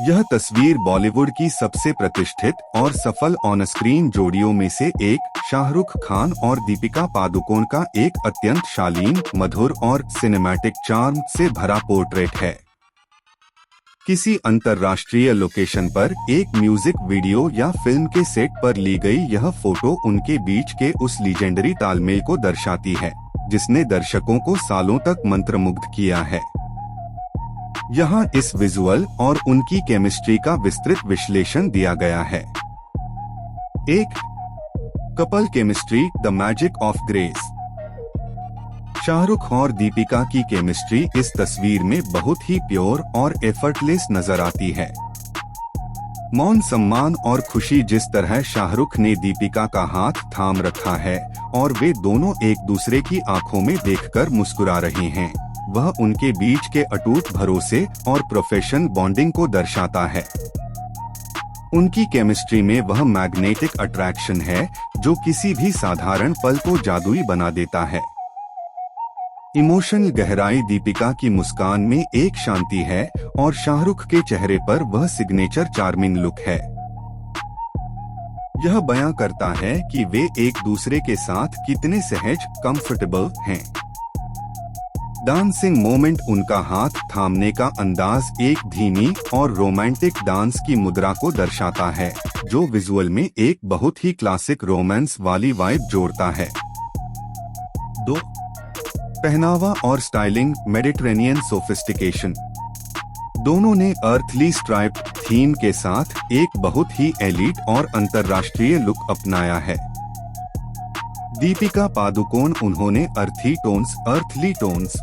यह तस्वीर बॉलीवुड की सबसे प्रतिष्ठित और सफल ऑन स्क्रीन जोड़ियों में से एक शाहरुख खान और दीपिका पादुकोण का एक अत्यंत शालीन, मधुर और सिनेमैटिक चार्म से भरा पोर्ट्रेट है। किसी अंतर्राष्ट्रीय लोकेशन पर एक म्यूजिक वीडियो या फिल्म के सेट पर ली गई यह फोटो उनके बीच के उस लीजेंडरी तालमेल को दर्शाती है जिसने दर्शकों को सालों तक मंत्रमुग्ध किया है। यहाँ इस विजुअल और उनकी केमिस्ट्री का विस्तृत विश्लेषण दिया गया है। 1. Couple chemistry, the magic of grace. Shahrukh और दीपिका की केमिस्ट्री इस तस्वीर में बहुत ही प्योर और एफर्टलेस नजर आती है। मौन सम्मान और खुशी जिस तरह शाहरुख ने दीपिका का हाथ थाम रखा है और वे दोनों एक दूसरे की आंखों में देखकर मुस्कुरा रहे हैं, वह उनके बीच के अटूट भरोसे और प्रोफेशनल बॉन्डिंग को दर्शाता है। उनकी केमिस्ट्री में वह मैग्नेटिक अट्रैक्शन है जो किसी भी साधारण पल को जादुई बना देता है। इमोशनल गहराई, दीपिका की मुस्कान में एक शांति है और शाहरुख के चेहरे पर वह सिग्नेचर चार्मिंग लुक है। यह बयां करता है कि वे एक दूसरे के साथ कितने सहज, कंफर्टेबल हैं। डांसिंग मोमेंट, उनका हाथ थामने का अंदाज एक धीमी और रोमांटिक डांस की मुद्रा को दर्शाता है जो विजुअल में एक बहुत ही क्लासिक रोमांस वाली वाइब जोड़ता है। 2. पहनावा और स्टाइलिंग, मेडिटेरेनियन सोफिस्टिकेशन। दोनों ने अर्थली स्ट्राइप थीम के साथ एक बहुत ही एलीट और अंतर्राष्ट्रीय लुक अपनाया है। दीपिका पादुकोण, उन्होंने अर्थली टोन्स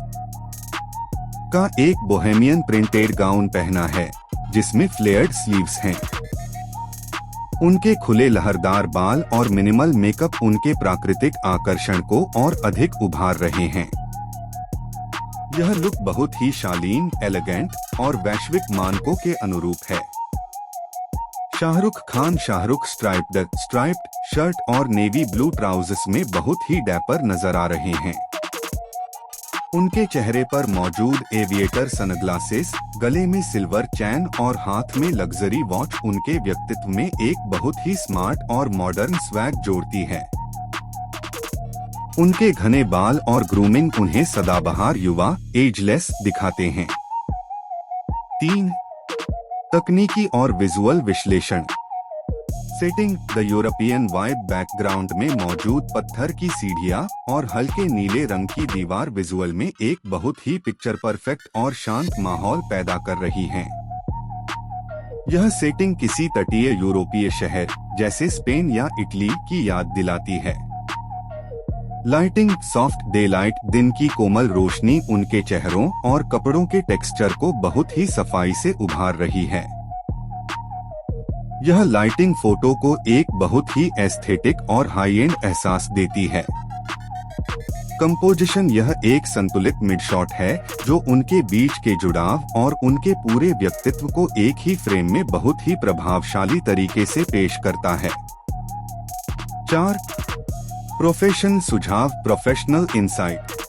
का एक बोहेमियन प्रिंटेड गाउन पहना है जिसमें फ्लेयर्ड स्लीव्स हैं। उनके खुले लहरदार बाल और मिनिमल मेकअप उनके प्राकृतिक आकर्षण को और अधिक उभार रहे हैं। यह लुक बहुत ही शालीन, एलिगेंट और वैश्विक मानकों के अनुरूप है। शाहरुख स्ट्राइप्ड शर्ट और नेवी ब्लू ट्राउजर्स में बहुत ही डैपर नजर आ रहे हैं। उनके चेहरे पर मौजूद एविएटर सनग्लासेस, गले में सिल्वर चैन और हाथ में लग्जरी वॉच उनके व्यक्तित्व में एक बहुत ही स्मार्ट और मॉडर्न स्वैग जोड़ती है। उनके घने बाल और ग्रूमिंग उन्हें सदाबहार युवा, एजलेस दिखाते हैं। 3. तकनीकी और विजुअल विश्लेषण। Setting, the European vibe, background में मौजूद पत्थर की सीढ़ियां और हल्के नीले रंग की दीवार विजुअल में एक बहुत ही पिक्चर परफेक्ट और शांत माहौल पैदा कर रही हैं। यह सेटिंग किसी तटीय यूरोपीय शहर जैसे स्पेन या इटली की याद दिलाती है। लाइटिंग, सॉफ्ट डे लाइट, दिन की कोमल रोशनी उनके चेहरों और कपड़ों के टेक्सचर को बहुत ही सफाई से उभार रही है। यह लाइटिंग फोटो को एक बहुत ही एस्थेटिक और हाई एंड एहसास देती है। कंपोजिशन, यह एक संतुलित मिड शॉट है जो उनके बीच के जुड़ाव और उनके पूरे व्यक्तित्व को एक ही फ्रेम में बहुत ही प्रभावशाली तरीके से पेश करता है। 4. प्रोफेशनल सुझाव, प्रोफेशनल इंसाइट।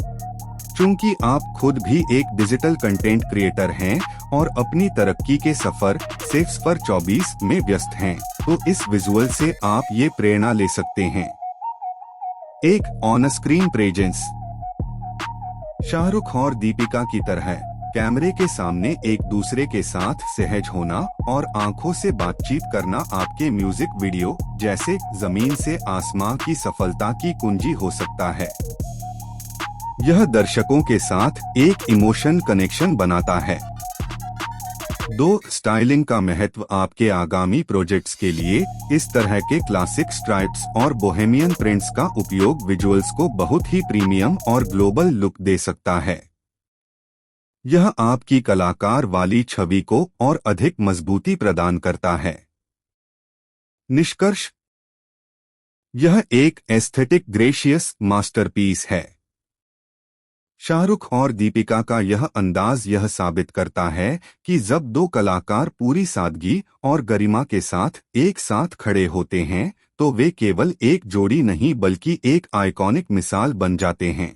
चूंकि आप खुद भी एक डिजिटल कंटेंट क्रिएटर हैं और अपनी तरक्की के सफर सिर्फ पर 24 में व्यस्त हैं, तो इस विजुअल से आप ये प्रेरणा ले सकते हैं। 1. On screen presence. शाहरुख और दीपिका की तरह कैमरे के सामने एक दूसरे के साथ सहज होना और आंखों से बातचीत करना आपके म्यूजिक वीडियो जैसे जमीन से आसमां की सफलता की कुंजी हो सकता है। यह दर्शकों के साथ एक इमोशन कनेक्शन बनाता है। 2. स्टाइलिंग का महत्व, आपके आगामी प्रोजेक्ट्स के लिए इस तरह के क्लासिक स्ट्राइप्स और बोहेमियन प्रिंट्स का उपयोग विजुअल्स को बहुत ही प्रीमियम और ग्लोबल लुक दे सकता है। यह आपकी कलाकार वाली छवि को और अधिक मजबूती प्रदान करता है। निष्कर्ष, यह एक एस्थेटिक ग्रेशियस मास्टरपीस है। शाहरुख और दीपिका का यह अंदाज यह साबित करता है कि जब दो कलाकार पूरी सादगी और गरिमा के साथ एक साथ खड़े होते हैं तो वे केवल एक जोड़ी नहीं बल्कि एक आइकॉनिक मिसाल बन जाते हैं।